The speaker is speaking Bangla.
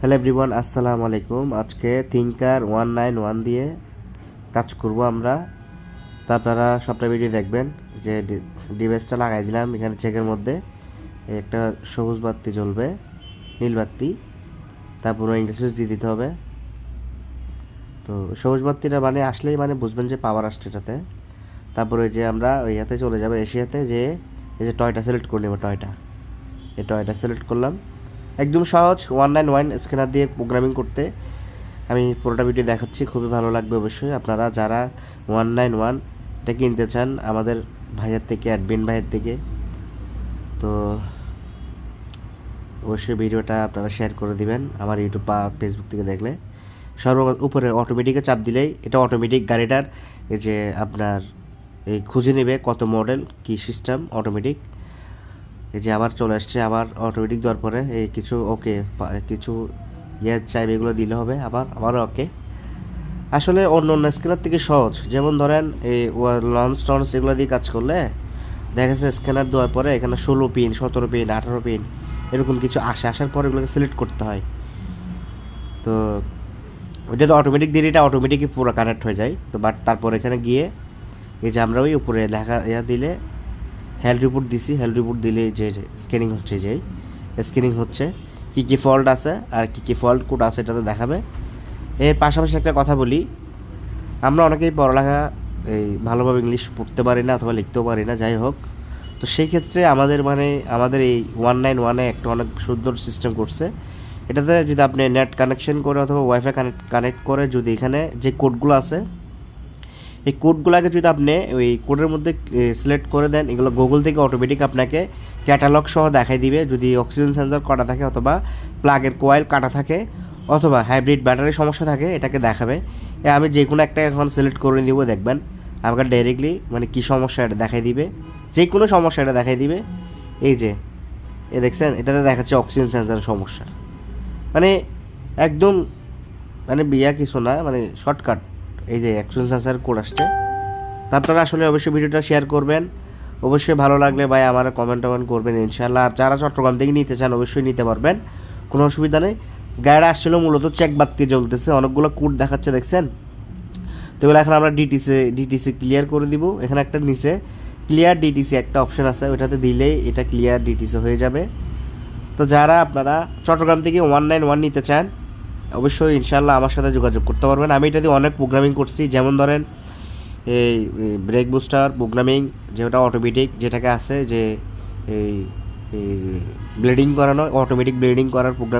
হ্যালো এভরিওয়ান, আসসালামু আলাইকুম। আজকে থিঙ্কার 191 দিয়ে কাজ করব আমরা। তা আপনারা সবটা ভিডিও দেখবেন। যে ডিভাইসটা লাগাই দিলাম এখানে চেকের মধ্যে, একটা সবুজ বাতি জ্বলবে, নীল বাতি, তারপর ইন্টারফেস দিয়ে দিতে হবে। তো সবুজ বাতিটা মানে আসলেই মানে বুঝবেন যে পাওয়ার আসছে এটাতে। তারপরে যে আমরা ওই হাতে চলে যাবো, এশিয়াতে যে এই যে টয়টা সিলেক্ট করে নেবো। এই টয়টা সিলেক্ট করলাম। একদম সহজ 191 স্ক্যানার দিয়ে প্রোগ্রামিং করতে। আমি পুরোটা ভিডিও দেখাচ্ছি, খুবই ভালো লাগবে অবশ্যই। আপনারা যারা 191 এটা কিনতে চান আমাদের ভাইয়ের থেকে, অ্যাডমিন ভাইয়ের থেকে, তো অবশ্যই ভিডিওটা আপনারা শেয়ার করে দিবেন আমার ইউটিউব বা ফেসবুক থেকে দেখলে। উপরে অটোমেটিকে চাপ দিলেই এটা অটোমেটিক গাড়িটার এই যে আপনার এই খুঁজে নেবে কত মডেল কি সিস্টেম অটোমেটিক। এই যে আবার চলে আসছে, আবার অটোমেটিক দেওয়ার পরে এই কিছু ওকে কিছু চাইবে, এগুলো দিলে হবে। আবার ওকে। আসলে অন্য অন্য স্ক্যানার থেকে সহজ। যেমন ধরেন এই লঞ্চ টঞ্চ এগুলো দিয়ে কাজ করলে দেখা যাচ্ছে স্ক্যানার দেওয়ার পরে এখানে 16 পিন, 17 পিন, 18 পিন এরকম কিছু আসার পর এগুলোকে সিলেক্ট করতে হয়। তো ওইটা তো অটোমেটিক দিয়ে এটা অটোমেটিকই পুরো কানেক্ট হয়ে যায়। তো বাট তারপর এখানে গিয়ে এই যে আমরা ওই উপরে লেখা দিলে হেলথ রিপোর্ট দিছি, হেলথ রিপোর্ট দিলে যে স্ক্যানিং হচ্ছে, যে স্ক্যানিং হচ্ছে কী কী ফল্ট আছে আর কী কী ফল্ট কোড আছে এটাতে দেখাবে। এর পাশাপাশি একটা কথা বলি, আমরা অনেকেই পড়ালেখা এই ভালোভাবে ইংলিশ পড়তে পারি না অথবা লিখতেও পারি না, যাই হোক। তো সেই ক্ষেত্রে আমাদের এই 191-এ একটা অনেক সুন্দর সিস্টেম করছে। এটাতে যদি আপনি নেট কানেকশন করে অথবা ওয়াইফাই কানেক্ট করে যদি এখানে যে কোডগুলো আছে এই কোডগুলোকে যদি আপনি ওই কোডের মধ্যে সিলেক্ট করে দেন, এগুলো গুগল থেকে অটোমেটিক আপনাকে ক্যাটালগ সহ দেখাই দিবে। যদি অক্সিজেন সেন্সর কাটা থাকে অথবা প্লাগের কোয়েল কাটা থাকে অথবা হাইব্রিড ব্যাটারি সমস্যা থাকে এটাকে দেখাবে। আমি যে কোনো একটা এখন সিলেক্ট করে দিব, দেখবেন আমাকে ডাইরেক্টলি মানে কী সমস্যা এটা দেখাই দিবে, যে কোনো সমস্যা এটা দেখাই দিবে। এই যে দেখছেন এটাতে দেখাচ্ছে অক্সিজেন সেন্সরের সমস্যা। মানে একদম মানে বিয়া কিছু না, মানে শর্টকাট। এই যে অ্যাকশন সেন্সর কোড আসছে। তা আপনারা আসলে অবশ্যই ভিডিওটা শেয়ার করবেন। অবশ্যই ভালো লাগলে ভাই আমার কমেন্ট করবেন ইনশাআল্লাহ। আর যারা চট্টগ্রাম থেকে নিতে চান অবশ্যই নিতে পারবেন, কোনো অসুবিধা নেই। গাড়িটা আসছিল মূলত চেক বাতি জ্বলতেছে, অনেকগুলো কোড দেখাচ্ছে, দেখছেন। তো এগুলো এখন আমরা ডিটিসি ক্লিয়ার করে দিব। এখানে একটা নিচে ক্লিয়ার ডিটিসি একটা অপশন আছে, ওইটাতে দিলেই এটা ক্লিয়ার ডিটিসি হয়ে যাবে। তো যারা আপনারা চট্টগ্রাম থেকে 191 নিতে চান অবশ্যই ইনশাআল্লাহ আমার সাথে যোগাযোগ করতে পারবেন। আমি এটা দিয়ে অনেক প্রোগ্রামিং করছি, যেমন ধরেন এই ব্রেক বুস্টার প্রোগ্রামিং, যেটা অটোমেটিক, যেটাকে আছে যে এই ব্লেডিং করানো, অটোমেটিক ব্লেডিং করার প্রোগ্রাম।